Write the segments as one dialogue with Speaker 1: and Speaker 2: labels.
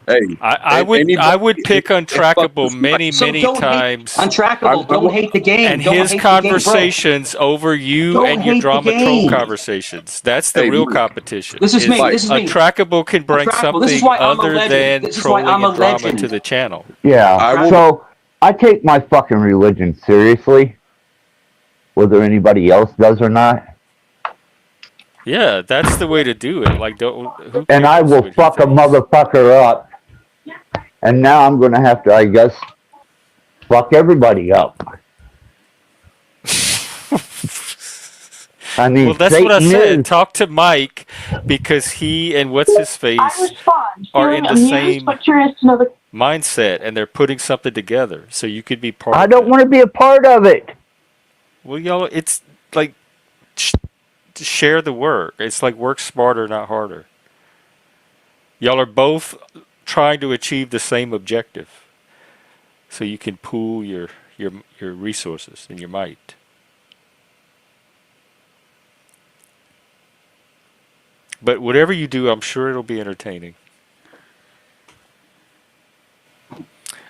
Speaker 1: Hey,
Speaker 2: I would pick Untrackable many times.
Speaker 3: Untrackable. Don't hate the game.
Speaker 2: And
Speaker 3: don't
Speaker 2: his
Speaker 3: hate
Speaker 2: conversations over you
Speaker 3: Don't
Speaker 2: and your
Speaker 3: hate the
Speaker 2: drama troll
Speaker 3: game.
Speaker 2: conversations. That's the
Speaker 1: Hey,
Speaker 2: real
Speaker 1: Mike.
Speaker 2: competition.
Speaker 3: This is me. This is me.
Speaker 2: Untrackable can bring
Speaker 3: Untrackable. This is
Speaker 2: something
Speaker 3: why I'm a
Speaker 2: other
Speaker 3: legend.
Speaker 2: than
Speaker 3: This is why
Speaker 2: trolling
Speaker 3: I'm a
Speaker 2: and drama
Speaker 3: legend.
Speaker 2: to the channel.
Speaker 4: Yeah. So I take my fucking religion seriously, whether anybody else does or not.
Speaker 2: Yeah, that's the way to do it. Like, who
Speaker 4: And I
Speaker 2: cares
Speaker 4: will
Speaker 2: what he
Speaker 4: fuck a
Speaker 2: thinks?
Speaker 4: motherfucker up. And now I'm gonna have to, I guess, fuck everybody up. I mean,
Speaker 2: Well, that's
Speaker 4: Satan
Speaker 2: what I said.
Speaker 4: is.
Speaker 2: Talk to Mike because he and what's his face are in the same mindset, and they're putting something together. So you could be part.
Speaker 4: I
Speaker 2: of
Speaker 4: don't
Speaker 2: it.
Speaker 4: want to be a part of it.
Speaker 2: Well, y'all, it's like share the work. It's like work smarter, not harder. Y'all are both trying to achieve the same objective, so you can pool your resources and your might. But whatever you do, I'm sure it'll be entertaining.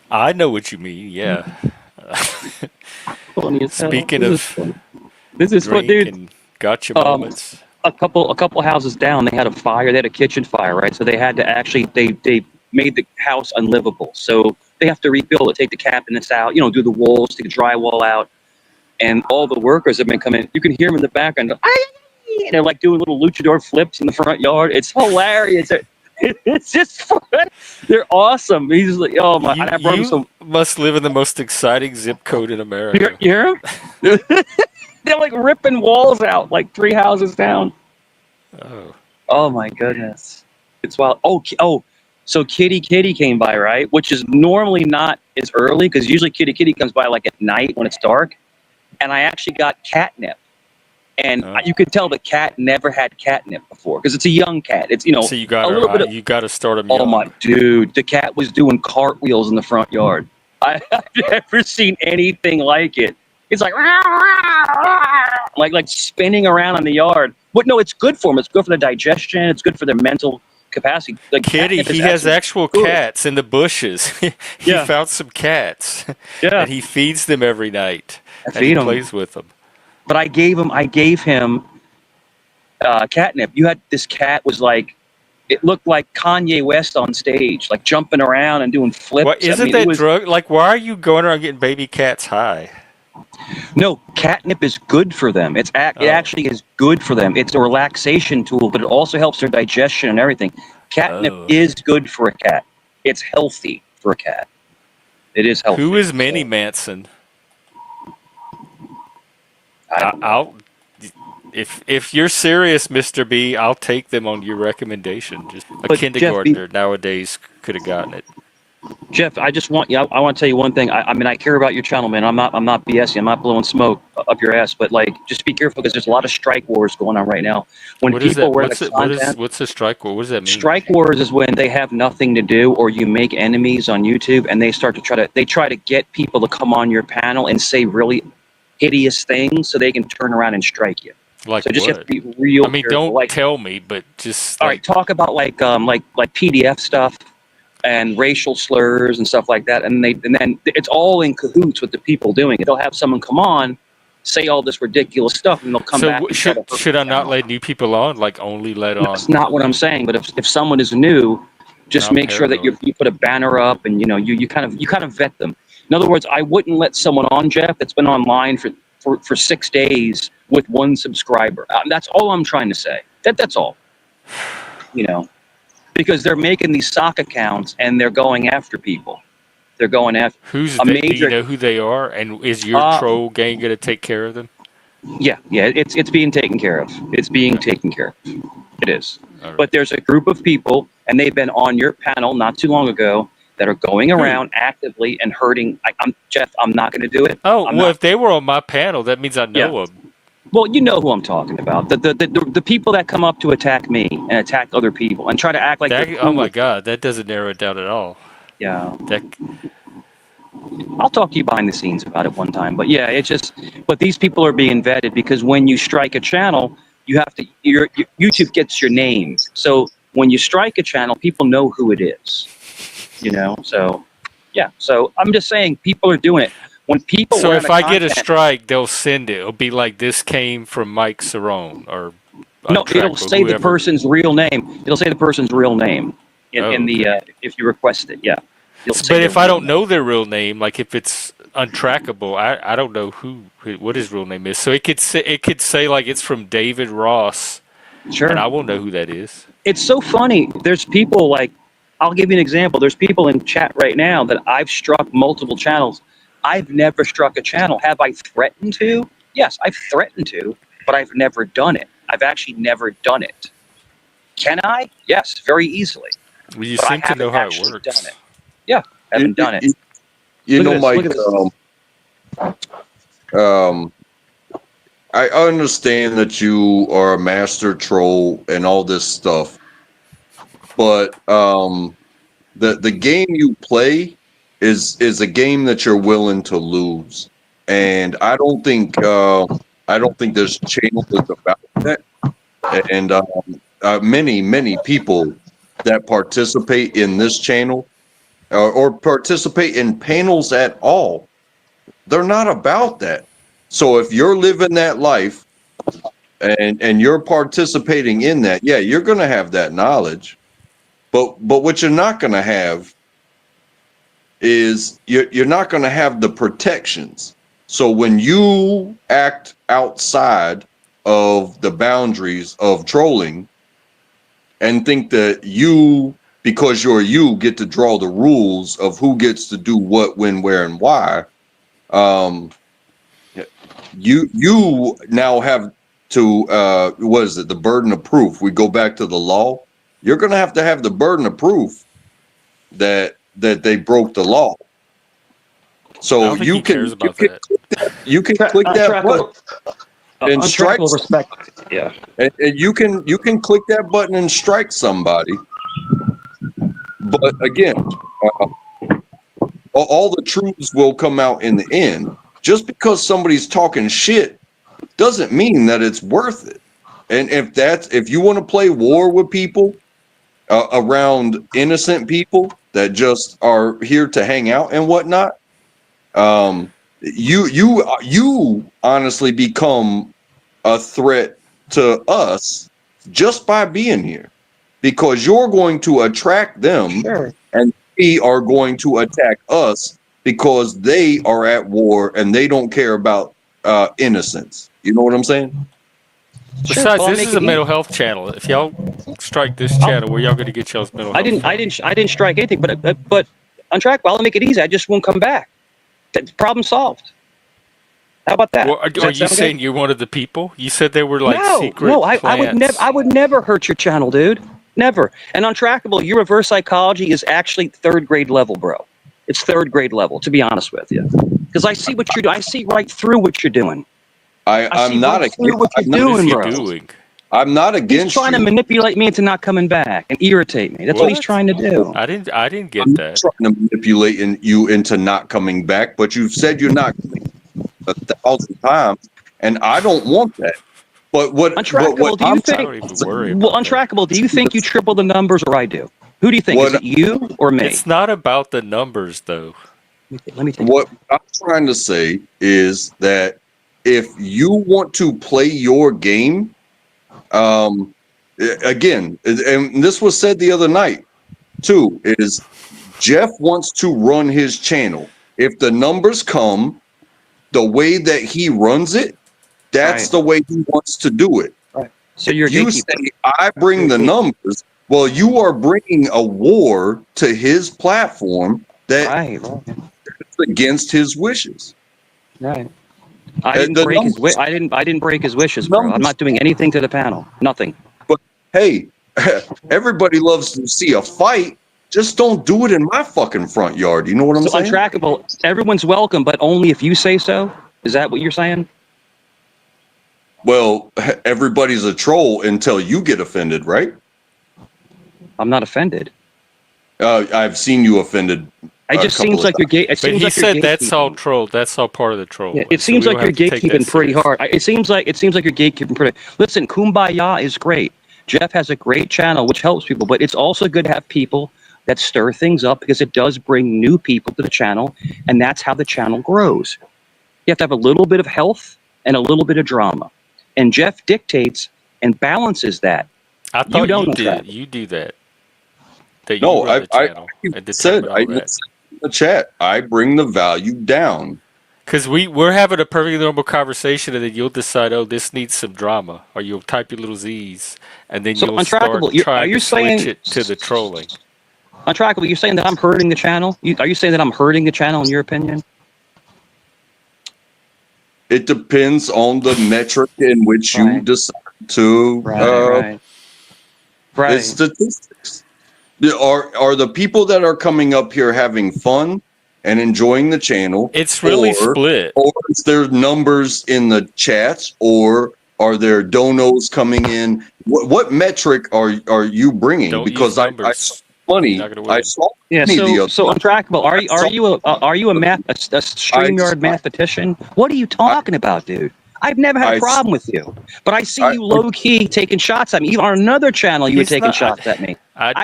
Speaker 2: I know what you mean. Yeah. Speaking of
Speaker 5: this is what, dude.
Speaker 2: And gotcha moments.
Speaker 5: A couple houses down, they had a fire. They had a kitchen fire, right? So they had to actually they made the house unlivable. So they have to rebuild it, take the cabinets out, do the walls, take the drywall out, and all the workers have been coming. You can hear them in the background. And they're like doing little luchador flips in the front yard. It's hilarious. It's just fun. They're awesome. He's like, oh my! I brought him some.
Speaker 2: Must live in the most exciting zip code in America.
Speaker 5: You hear him? They're like ripping walls out, like 3 houses down. Oh my goodness! It's wild. Oh. So Kitty came by, right? Which is normally not as early because usually Kitty comes by like at night when it's dark. And I actually got catnip. And you could tell the cat never had catnip before because it's a young cat. It's
Speaker 2: So you got you got to start him.
Speaker 5: Oh my dude, the cat was doing cartwheels in the front yard. I've never seen anything like it. It's like spinning around in the yard. But no, it's good for them. It's good for their digestion. It's good for their mental capacity. Like
Speaker 2: Kitty, he has actual cats in the bushes. He found some cats.
Speaker 5: Yeah,
Speaker 2: and he feeds them every night.
Speaker 5: And he
Speaker 2: plays with them.
Speaker 5: But I gave him catnip. This cat was like, it looked like Kanye West on stage, like jumping around and doing flips.
Speaker 2: What, isn't that drug? Like, why are you going around getting baby cats high?
Speaker 5: No, catnip is good for them. It actually is good for them. It's a relaxation tool, but it also helps their digestion and everything. Catnip is good for a cat. It's healthy for a cat. It is healthy.
Speaker 2: Who is Manny Manson? I'll if you're serious, Mr. B, I'll take them on your recommendation. Just a kindergartner nowadays could have gotten it.
Speaker 5: Jeff, I want to tell you one thing. I mean, I care about your channel, man. I'm not BSing. I'm not blowing smoke up your ass. But like, just be careful because there's a lot of strike wars going on right now. When people wear the content,
Speaker 2: what's a strike war? What does that mean?
Speaker 5: Strike wars is when they have nothing to do, or you make enemies on YouTube, and they start to try to get people to come on your panel and say really hideous things so they can turn around and strike you.
Speaker 2: Like
Speaker 5: so just
Speaker 2: what?
Speaker 5: have to be real.
Speaker 2: I mean,
Speaker 5: careful.
Speaker 2: don't tell me, but just
Speaker 5: all right. Talk about like PDF stuff and racial slurs and stuff like that, and then it's all in cahoots with the people doing it. They'll have someone come on, say all this ridiculous stuff, and they'll come back.
Speaker 2: So should I not let new people on? Like only let on?
Speaker 5: That's not what I'm saying. But if someone is new, just make sure that you put a banner up and you kind of vet them. In other words, I wouldn't let someone on, Jeff, that's been online for 6 days with 1 subscriber. That's all I'm trying to say. That's all. Because they're making these sock accounts and they're going after people. They're going after
Speaker 2: who's do you know who they are? And is your troll gang going to take care of them?
Speaker 5: Yeah, it's being taken care of. It's being taken care of. It is.
Speaker 2: Right.
Speaker 5: But there's a group of people, and they've been on your panel not too long ago, that are going around actively and hurting. Jeff, I'm not going to do it.
Speaker 2: If they were on my panel, that means I know them.
Speaker 5: Well, you know who I'm talking about. The people that come up to attack me and attack other people and try to act like they're cool.
Speaker 2: Oh my God, that doesn't narrow it down at all.
Speaker 5: Yeah. I'll talk to you behind the scenes about it one time. But yeah, but these people are being vetted because when you strike a channel, you have to, YouTube gets your name. So when you strike a channel, people know who it is. you know. So, yeah. So I'm just saying, people are doing it. When people
Speaker 2: So
Speaker 5: run
Speaker 2: if
Speaker 5: out of
Speaker 2: I get a
Speaker 5: content,
Speaker 2: strike, they'll send it. It'll be like, this came from Mike Cerrone or
Speaker 5: no, it'll
Speaker 2: Untrackable,
Speaker 5: say the
Speaker 2: whoever.
Speaker 5: person's real name. It'll say the person's real name in the
Speaker 2: Okay.
Speaker 5: if you request it. Yeah, it'll say
Speaker 2: But
Speaker 5: their
Speaker 2: if I
Speaker 5: real
Speaker 2: don't
Speaker 5: name.
Speaker 2: know their real name, like if it's untrackable, I don't know what his real name is. So it could say like it's from David Ross,
Speaker 5: Sure.
Speaker 2: and I won't know who that is.
Speaker 5: It's so funny. There's people like, I'll give you an example. There's people in chat right now that I've struck multiple channels. I've never struck a channel. Have I threatened to? Yes, I've threatened to, but I've never done it. I've actually never done it. Can I? Yes, very easily.
Speaker 2: Well, you
Speaker 5: But I
Speaker 2: seem to
Speaker 5: haven't
Speaker 2: know how it
Speaker 5: actually
Speaker 2: works.
Speaker 5: done it. Yeah, I haven't done it.
Speaker 1: You know,
Speaker 5: Look at
Speaker 1: Mike,
Speaker 5: this.
Speaker 1: I understand that you are a master troll and all this stuff, but the game you play is a game that you're willing to lose, and I don't think this channel is about that. And many people that participate in this channel or participate in panels at all, they're not about that. So if you're living that life and you're participating in that, yeah, you're going to have that knowledge. But what you're not going to have is you're not going to have the protections. So when you act outside of the boundaries of trolling and think that you, because you're you, get to draw the rules of who gets to do what, when, where, and why, you now have to what is it, the burden of proof. We go back to the law. You're going to have the burden of proof that they broke the law.
Speaker 2: I
Speaker 1: So
Speaker 2: don't think he cares about that.
Speaker 1: you can click that button and strike,
Speaker 5: Respect. Yeah.
Speaker 1: and you can click that button and strike somebody. But again, all the truths will come out in the end. Just because somebody's talking shit doesn't mean that it's worth it. And if you want to play war with people around innocent people that just are here to hang out and whatnot, you honestly become a threat to us just by being here, because you're going to attract them,
Speaker 5: Sure.
Speaker 1: and they are going to attack us because they are at war and they don't care about innocence. You know what I'm saying?
Speaker 2: Besides,
Speaker 5: Well,
Speaker 2: this is a mental health channel. If y'all strike this channel, where y'all going to get y'all's mental health?
Speaker 5: I didn't strike anything, but Untrackable, I'll make it easy. I just won't come back. Problem solved. How about that?
Speaker 2: Well, are you saying you're one of the people? You said there were like secret plans.
Speaker 5: I would never hurt your channel, dude. Never. And Untrackable, your reverse psychology is actually third grade level, bro. It's third grade level, to be honest with you. Because I see what you're doing. I see right through what you're doing.
Speaker 1: I'm not against
Speaker 5: what you're doing, bro.
Speaker 1: I'm not against.
Speaker 5: He's trying to manipulate me into not coming back and irritate me. That's what he's trying to do.
Speaker 2: I didn't get
Speaker 1: I'm
Speaker 2: that.
Speaker 1: not trying to manipulate you into not coming back, but you've said you're not coming 1,000 times, and I don't want that. But what
Speaker 5: Untrackable, do you think?
Speaker 2: I don't even worry about
Speaker 5: Untrackable, do you think you triple the numbers, or I do? Who do you think? Is it you or me?
Speaker 2: It's not about the numbers, though.
Speaker 5: Let me take
Speaker 1: what I'm trying to say is that if you want to play your game, again, and this was said the other night too, is Jeff wants to run his channel. If the numbers come the way that he runs it, that's the way he wants to do it.
Speaker 5: Right. So you're
Speaker 1: you say I bring the numbers. Well, you are bringing a war to his platform that is against his wishes.
Speaker 5: Right. I didn't break his wishes, bro. I'm not doing anything to the panel. Nothing.
Speaker 1: But hey, everybody loves to see a fight. Just don't do it in my fucking front yard. You know what I'm saying?
Speaker 5: Untrackable. Everyone's welcome, but only if you say so. Is that what you're saying?
Speaker 1: Well, everybody's a troll until you get offended, right?
Speaker 5: I'm not offended.
Speaker 1: I've seen you offended.
Speaker 5: It just seems like you're gay.
Speaker 2: But he said that's all troll. That's all part of the troll.
Speaker 5: Yeah, it seems like you're gatekeeping pretty hard. It seems like you're gatekeeping pretty. Listen, Kumbaya is great. Jeff has a great channel which helps people, but it's also good to have people that stir things up because it does bring new people to the channel, and that's how the channel grows. You have to have a little bit of health and a little bit of drama. And Jeff dictates and balances that.
Speaker 2: I thought
Speaker 5: don't
Speaker 2: you
Speaker 5: track.
Speaker 2: did. You do that. That you
Speaker 1: No,
Speaker 2: run the channel and
Speaker 1: said
Speaker 2: determine
Speaker 1: I
Speaker 2: all that.
Speaker 1: said in the chat. I bring the value down.
Speaker 2: Because we're having a perfectly normal conversation, and then you'll decide, oh, this needs some drama, or you'll type your little Z's, and then
Speaker 5: So
Speaker 2: you'll start
Speaker 5: Untrackable, are
Speaker 2: trying
Speaker 5: you
Speaker 2: to switch
Speaker 5: saying-
Speaker 2: it to the trolling.
Speaker 5: Untrackable, you're saying that I'm hurting the channel? Are you saying that I'm hurting the channel in your opinion?
Speaker 1: It depends on the metric in which you
Speaker 5: Right.
Speaker 1: decide to
Speaker 5: Right.
Speaker 1: it's statistics. Are the people that are coming up here having fun and enjoying the channel?
Speaker 2: It's really split.
Speaker 1: Or is there numbers in the chats, or are there donos coming in? What metric are you bringing?
Speaker 2: Don't
Speaker 1: Because
Speaker 2: use
Speaker 1: I
Speaker 2: numbers.
Speaker 1: saw money.
Speaker 2: You're not gonna win.
Speaker 1: I saw
Speaker 5: Yeah,
Speaker 1: money the other
Speaker 5: so
Speaker 1: day.
Speaker 5: Untrackable, are you a StreamYard mathematician? What are you talking about, dude? I've never had a problem with you, but I see you low key taking shots at me. Even on another channel, you were taking shots at me.
Speaker 2: I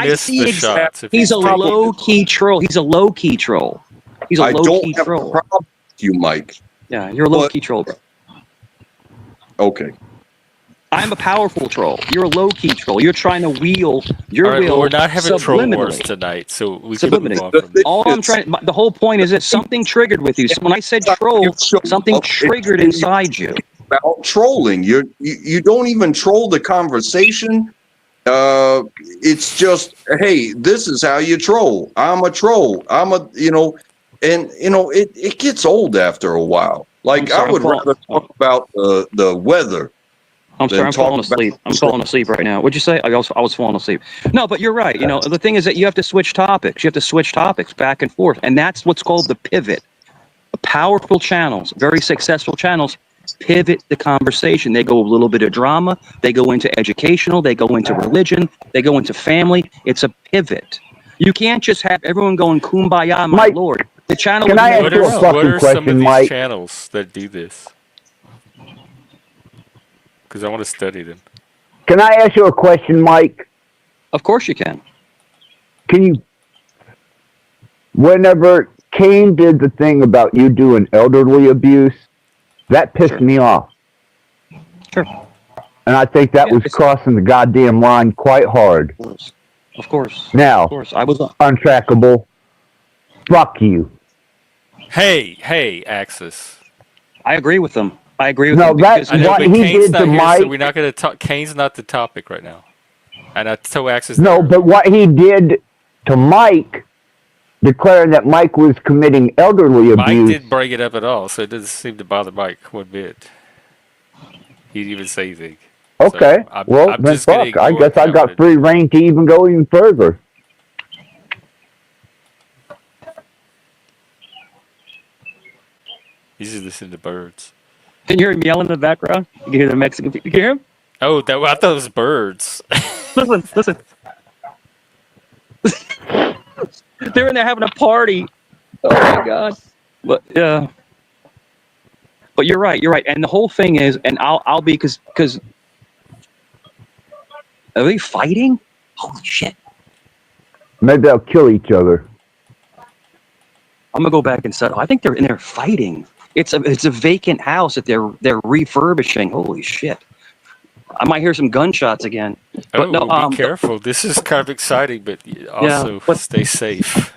Speaker 2: missed the shots.
Speaker 5: He's a low key troll. He's a low key troll. He's a
Speaker 1: I
Speaker 5: low
Speaker 1: don't
Speaker 5: key
Speaker 1: have
Speaker 5: troll.
Speaker 1: a problem with you, Mike.
Speaker 5: Yeah, you're a low key troll, bro.
Speaker 1: Okay.
Speaker 5: I'm a powerful troll. You're a low key troll. You're trying to wheel your
Speaker 2: All right,
Speaker 5: will.
Speaker 2: well, we're not having troll wars
Speaker 5: subliminally.
Speaker 2: tonight, so we can move
Speaker 5: Subliminally.
Speaker 2: on from this.
Speaker 5: All I'm trying, the whole point is that something triggered with you. So when I said troll, something triggered inside you.
Speaker 1: About trolling, you don't even troll the conversation. It's just, hey, this is how you troll. I'm a troll. It gets old after a while. Like, I would rather talk about the weather.
Speaker 5: I'm sorry, I'm falling asleep. I'm falling asleep right now. What'd you say? I was falling asleep. No, but you're right. The thing is that you have to switch topics. You have to switch topics back and forth. And that's what's called the pivot. Powerful channels, very successful channels, pivot the conversation. They go a little bit of drama. They go into educational. They go into religion. They go into family. It's a pivot. You can't just have everyone going kumbaya, my Lord. The channel.
Speaker 4: Can I ask you a fucking
Speaker 2: What are some of
Speaker 4: question,
Speaker 2: these
Speaker 4: Mike?
Speaker 2: channels that do this? Because I want to study them.
Speaker 4: Can I ask you a question, Mike?
Speaker 5: Of course you can.
Speaker 4: Can you? Whenever Kane did the thing about you doing elderly abuse, that pissed me off.
Speaker 5: Sure.
Speaker 4: And I think that was crossing the goddamn line quite hard.
Speaker 5: Of course.
Speaker 4: Now,
Speaker 5: Of course. I was
Speaker 4: Untrackable. Fuck you.
Speaker 2: Hey, Axis.
Speaker 5: I agree with them. I agree with
Speaker 4: No,
Speaker 5: them.
Speaker 4: that's
Speaker 2: I know,
Speaker 4: what
Speaker 2: but
Speaker 4: he
Speaker 2: Kane's
Speaker 4: did
Speaker 2: not
Speaker 4: to
Speaker 2: here,
Speaker 4: Mike.
Speaker 2: so we're not going to talk. Kane's not the topic right now. And I told Axis.
Speaker 4: No, but what he did to Mike, declaring that Mike was committing elderly
Speaker 2: Mike
Speaker 4: abuse.
Speaker 2: didn't bring it up at all, so it doesn't seem to bother Mike one bit. He didn't even say anything.
Speaker 4: Okay,
Speaker 2: So
Speaker 4: well,
Speaker 2: I'm
Speaker 4: then
Speaker 2: just gonna
Speaker 4: fuck. I
Speaker 2: ignore
Speaker 4: guess I
Speaker 2: that
Speaker 4: got
Speaker 2: one.
Speaker 4: free reign to even go even further.
Speaker 2: He's just listening to birds.
Speaker 5: Can you hear him yelling in the background? You can hear the Mexican people. You can hear him?
Speaker 2: Oh, I thought it was birds.
Speaker 5: Listen. They're in there having a party. Oh my God. But yeah. But you're right. And the whole thing is, and I'll be because are they fighting? Holy shit.
Speaker 4: Maybe they'll kill each other.
Speaker 5: I'm gonna go back and settle. I think they're in there fighting. It's a vacant house that they're refurbishing. Holy shit. I might hear some gunshots again. But
Speaker 2: Be careful. This is kind of exciting, but also stay safe.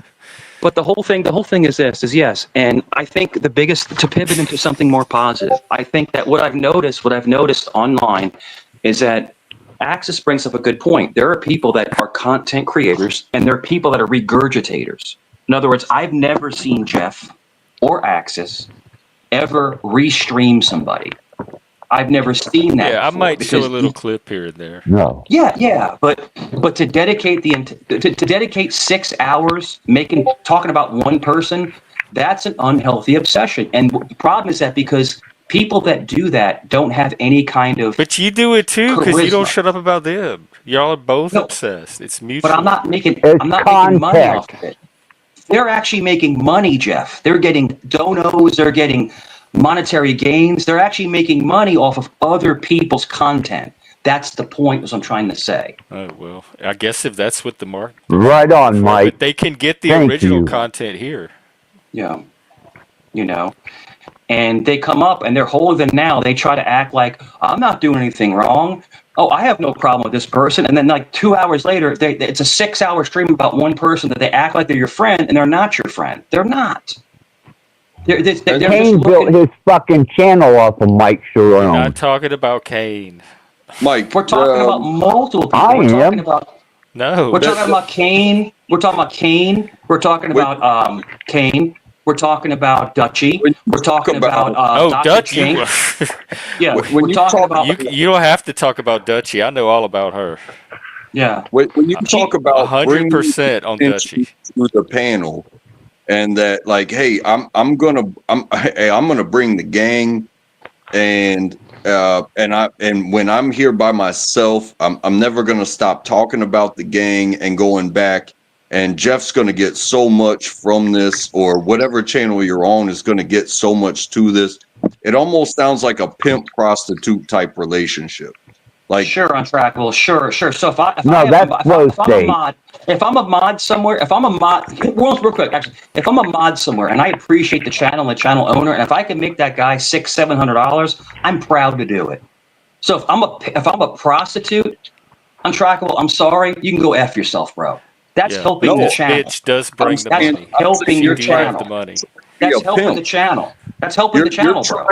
Speaker 5: But the whole thing is this, is yes. And I think the biggest, to pivot into something more positive, I think that what I've noticed online is that Axis brings up a good point. There are people that are content creators and there are people that are regurgitators. In other words, I've never seen Jeff or Axis ever restream somebody. I've never seen that.
Speaker 2: Yeah, I might show a little
Speaker 5: because
Speaker 2: clip here and there.
Speaker 4: No.
Speaker 5: Yeah, but to dedicate to dedicate 6 hours talking about one person, that's an unhealthy obsession. And the problem is that because people that do that don't have any kind of.
Speaker 2: But you do it too because you don't
Speaker 5: charisma.
Speaker 2: shut up about them. Y'all are both obsessed. It's mutual.
Speaker 5: But I'm not making
Speaker 4: It's
Speaker 5: making money
Speaker 4: context.
Speaker 5: off of it. They're actually making money, Jeff. They're getting donos. They're getting monetary gains. They're actually making money off of other people's content.
Speaker 3: That's the point, as I'm trying to say.
Speaker 2: Oh, well, I guess if that's what the market...
Speaker 4: Right on, Mike.
Speaker 2: But they can get the
Speaker 4: Thank
Speaker 2: original
Speaker 4: you.
Speaker 2: content here.
Speaker 3: Yeah. You know? And they come up and they're holier than now. They try to act like, I'm not doing anything wrong. Oh, I have no problem with this person. And then like 2 hours later, it's a 6-hour stream about one person that they act like they're your friend, and they're not your friend. They're not. They're
Speaker 4: Kane built his fucking channel off of Mike
Speaker 2: We're
Speaker 4: Cerrone.
Speaker 2: not talking about Kane.
Speaker 1: Mike,
Speaker 3: We're talking about multiple people.
Speaker 4: I
Speaker 3: We're
Speaker 4: am.
Speaker 3: talking about
Speaker 2: No.
Speaker 3: We're talking about Kane. We're talking about Kane. We're talking about Kane. We're talking about Dutchy. We're talking about Dr.
Speaker 2: Dutch.
Speaker 3: Chink. Yeah,
Speaker 1: when
Speaker 3: we're
Speaker 1: you
Speaker 3: talking
Speaker 1: talk-
Speaker 3: about
Speaker 2: You don't have to talk about Dutchy. I know all about her.
Speaker 3: yeah.
Speaker 1: when you talk about
Speaker 2: 100% on
Speaker 1: bringing
Speaker 2: Dutchy.
Speaker 1: to the panel, and that like, hey, I'm gonna bring the gang, and when I'm here by myself, I'm never gonna stop talking about the gang and going back. And Jeff's going to get so much from this, or whatever channel you're on is going to get so much to this. It almost sounds like a pimp prostitute type relationship. Like,
Speaker 3: Sure, Untrackable. Sure. So if I'm a mod somewhere, real quick, actually, if I'm a mod somewhere and I appreciate the channel and the channel owner, and if I can make that guy $600-700, I'm proud to do it. So if I'm a prostitute, Untrackable, I'm sorry, you can go F yourself, bro. That's helping the channel.
Speaker 2: Bitch does bring the
Speaker 3: That's
Speaker 2: money.
Speaker 3: helping your
Speaker 2: She do have
Speaker 3: channel.
Speaker 2: the money.
Speaker 3: That's helping the channel. That's helping the channel, bro.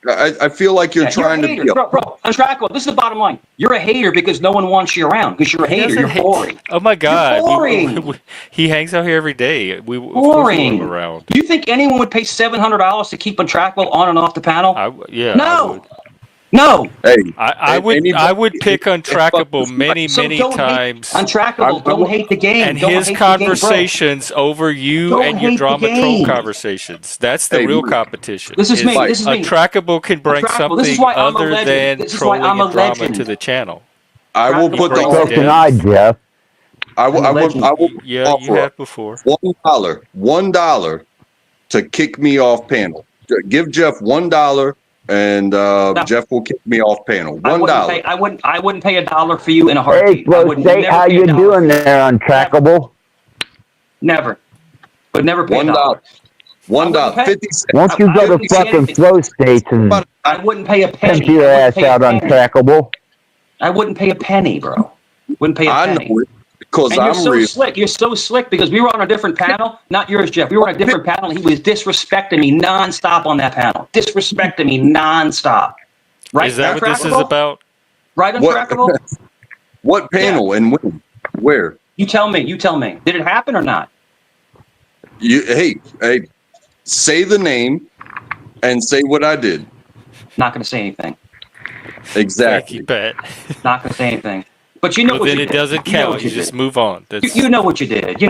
Speaker 1: I feel like you're trying to be
Speaker 3: bro. Untrackable. This is the bottom line. You're a hater because no one wants you around. Because you're a hater. You're boring.
Speaker 2: Oh my God!
Speaker 3: You're boring.
Speaker 2: He hangs out here every day. Of course we
Speaker 3: boring.
Speaker 2: want him around.
Speaker 3: Do you think anyone would pay $700 to keep Untrackable on and off the panel? No. No.
Speaker 1: Hey,
Speaker 2: I would pick Untrackable many times.
Speaker 3: Untrackable, don't hate the game.
Speaker 2: And his conversations over you and your drama troll conversations. That's the real competition.
Speaker 3: This is me.
Speaker 2: Untrackable can bring something other than trolling and drama to the channel.
Speaker 1: I will put
Speaker 4: So can I, Jeff.
Speaker 1: I will
Speaker 2: Yeah, you have before.
Speaker 1: $1 to kick me off panel. Give Jeff $1. And Jeff will kick me off panel. $1.
Speaker 3: I wouldn't pay $1 for you in a heartbeat.
Speaker 4: Hey, Flo State, how you doing there, Untrackable?
Speaker 3: Never. Would never pay $1.
Speaker 1: $1. 50 cents.
Speaker 4: Won't you go to fucking Flow States and
Speaker 3: I wouldn't pay a penny.
Speaker 4: pimp your ass out, Untrackable?
Speaker 3: I wouldn't pay a penny, bro. Wouldn't pay a penny.
Speaker 1: I know it because
Speaker 3: and you're so slick. You're so slick because we were on a different panel. Not yours, Jeff. We were on a different panel. And he was disrespecting me nonstop on that panel. Disrespecting me nonstop. Right?
Speaker 2: Is that what this is about?
Speaker 3: Right, Untrackable?
Speaker 1: What panel and when? Where?
Speaker 3: You tell me. Did it happen or not?
Speaker 1: Hey, say the name and say what I did.
Speaker 3: Not going to say anything.
Speaker 1: Exactly.
Speaker 2: Bet.
Speaker 3: Not going to say anything. But you know what
Speaker 2: then
Speaker 3: you
Speaker 2: it
Speaker 3: did.
Speaker 2: doesn't count. You just move on.
Speaker 3: You know what you did. You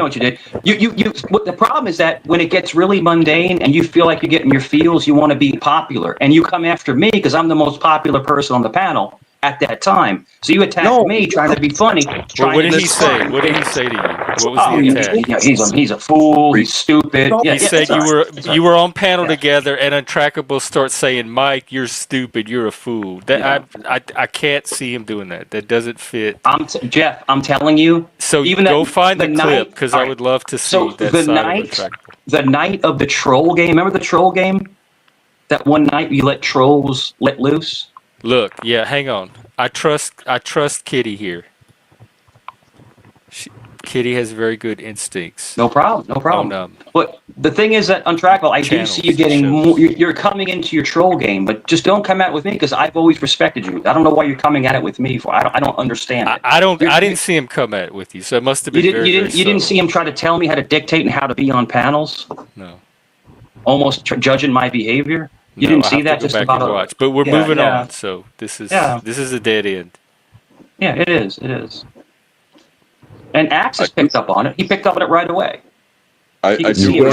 Speaker 3: what the problem is that when it gets really mundane and you feel like you're getting your feels, you want to be popular, and you come after me because I'm the most popular person on the panel at that time. So you attack me trying to be funny.
Speaker 2: What did he say? What did he say to you? What was the attack?
Speaker 3: He's a fool. He's stupid.
Speaker 2: He said you were on panel together, and Untrackable starts saying, "Mike, you're stupid. You're a fool." I can't see him doing that. That doesn't fit.
Speaker 3: Jeff, I'm telling you.
Speaker 2: So
Speaker 3: even
Speaker 2: go find the clip because I would love to see that
Speaker 3: the
Speaker 2: side of Untrackable.
Speaker 3: The night of the troll game. Remember the troll game? That one night you let trolls let loose.
Speaker 2: Look, hang on. I trust Kitty here. Kitty has very good instincts.
Speaker 3: No problem. But the thing is that Untrackable, I do see you getting more. You're coming into your troll game, but just don't come at it with me because I've always respected you. I don't know why you're coming at it with me for. I don't understand.
Speaker 2: I didn't see him come at it with you, so it must have been.
Speaker 3: You didn't see him try to tell me how to dictate and how to be on panels.
Speaker 2: No.
Speaker 3: Almost judging my behavior. You didn't see that just about
Speaker 2: watch. But we're moving on, so this is a dead end.
Speaker 3: Yeah, it is. It is. And Axis picked up on it. He picked up on it right away.
Speaker 1: I do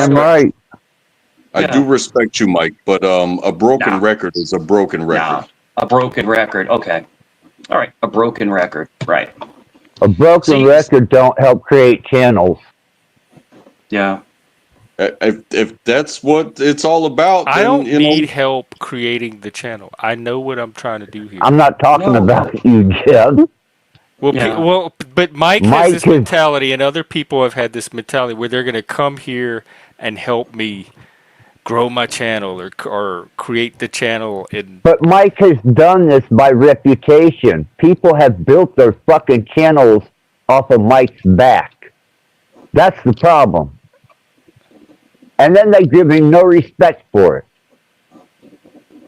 Speaker 1: respect you, Mike, but a broken record is a broken record.
Speaker 3: A broken record. Okay. All right. A broken record. Right.
Speaker 4: A broken record don't help create channels.
Speaker 3: Yeah.
Speaker 1: If that's what it's all about,
Speaker 2: I
Speaker 1: then
Speaker 2: don't
Speaker 1: you
Speaker 2: need
Speaker 1: know.
Speaker 2: help creating the channel. I know what I'm trying to do here.
Speaker 4: I'm not talking
Speaker 3: No.
Speaker 4: about you, Jeff.
Speaker 2: Well,
Speaker 3: Yeah.
Speaker 2: but Mike has
Speaker 4: Mike
Speaker 2: this
Speaker 4: is,
Speaker 2: mentality, and other people have had this mentality where they're going to come here and help me grow my channel or create the channel. And
Speaker 4: but Mike has done this by reputation. People have built their fucking channels off of Mike's back. That's the problem. And then they give him no respect for it.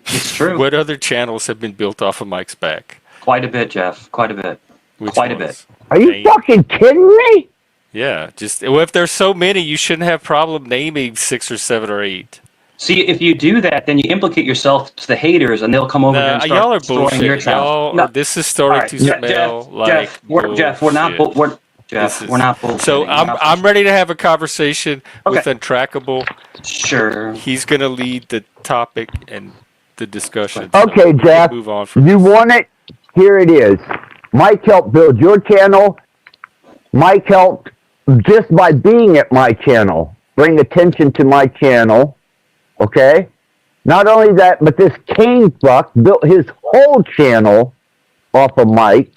Speaker 3: It's true.
Speaker 2: what other channels have been built off of Mike's back?
Speaker 3: Quite a bit, Jeff. Quite a bit.
Speaker 2: Which
Speaker 3: Quite a
Speaker 2: ones?
Speaker 3: bit.
Speaker 4: Are you
Speaker 2: Name.
Speaker 4: fucking kidding me?
Speaker 2: Yeah, just well, if there's so many, you shouldn't have problem naming 6 or 7 or 8.
Speaker 3: See, if you do that, then you implicate yourself to the haters, and they'll come over here
Speaker 2: Nah,
Speaker 3: and
Speaker 2: y'all
Speaker 3: start
Speaker 2: are
Speaker 3: destroying your
Speaker 2: bullshit.
Speaker 3: channel.
Speaker 2: Y'all,
Speaker 3: No,
Speaker 2: this is
Speaker 3: all
Speaker 2: starting
Speaker 3: right,
Speaker 2: to
Speaker 3: Jeff,
Speaker 2: smell like
Speaker 3: Jeff, we're not,
Speaker 2: bullshit.
Speaker 3: we're, Jeff,
Speaker 2: This
Speaker 3: we're
Speaker 2: is
Speaker 3: not bullshitting.
Speaker 2: so.
Speaker 3: We're
Speaker 2: I'm
Speaker 3: not
Speaker 2: I'm
Speaker 3: bullshitting.
Speaker 2: ready to have a conversation with
Speaker 3: Okay.
Speaker 2: Untrackable.
Speaker 3: Sure.
Speaker 2: He's gonna lead the topic and the discussion.
Speaker 4: Okay,
Speaker 2: so we can
Speaker 4: Jeff.
Speaker 2: move on from
Speaker 4: You
Speaker 2: this.
Speaker 4: want it? Here it is. Mike helped build your channel. Mike helped just by being at my channel, bring attention to my channel. Okay? Not only that, but this Kane fuck built his whole channel off of Mike.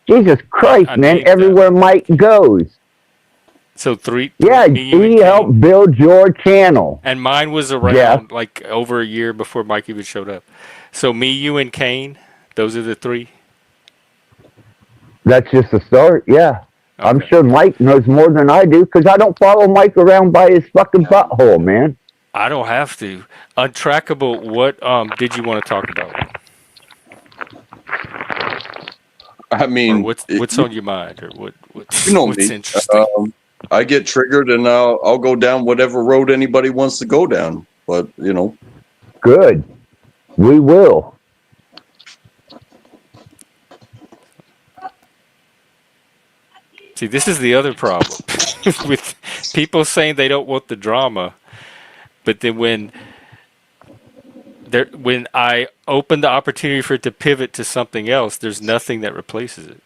Speaker 4: Jesus Christ,
Speaker 2: I
Speaker 4: man,
Speaker 2: named
Speaker 4: everywhere Mike goes.
Speaker 2: So three
Speaker 4: Yeah,
Speaker 2: me, you, and
Speaker 4: he
Speaker 2: Kane.
Speaker 4: helped build your channel.
Speaker 2: And mine was around
Speaker 4: Yeah.
Speaker 2: like over a year before Mike even showed up. So me, you, and Kane. Those are the 3.
Speaker 4: That's just a start, yeah. I'm
Speaker 2: Okay.
Speaker 4: sure Mike knows more than I do because I don't follow Mike around by his fucking butthole, man.
Speaker 2: I don't have to. Untrackable. What did you want to talk about,
Speaker 1: I
Speaker 2: or
Speaker 1: mean,
Speaker 2: what's on your mind, or what's
Speaker 1: you know
Speaker 2: what's
Speaker 1: me.
Speaker 2: interesting?
Speaker 1: I get triggered, and I'll go down whatever road anybody wants to go down. But you know,
Speaker 4: Good. We will.
Speaker 2: See, this is the other problem with people saying they don't want the drama, but then when I open the opportunity for it to pivot to something else, there's nothing that replaces it.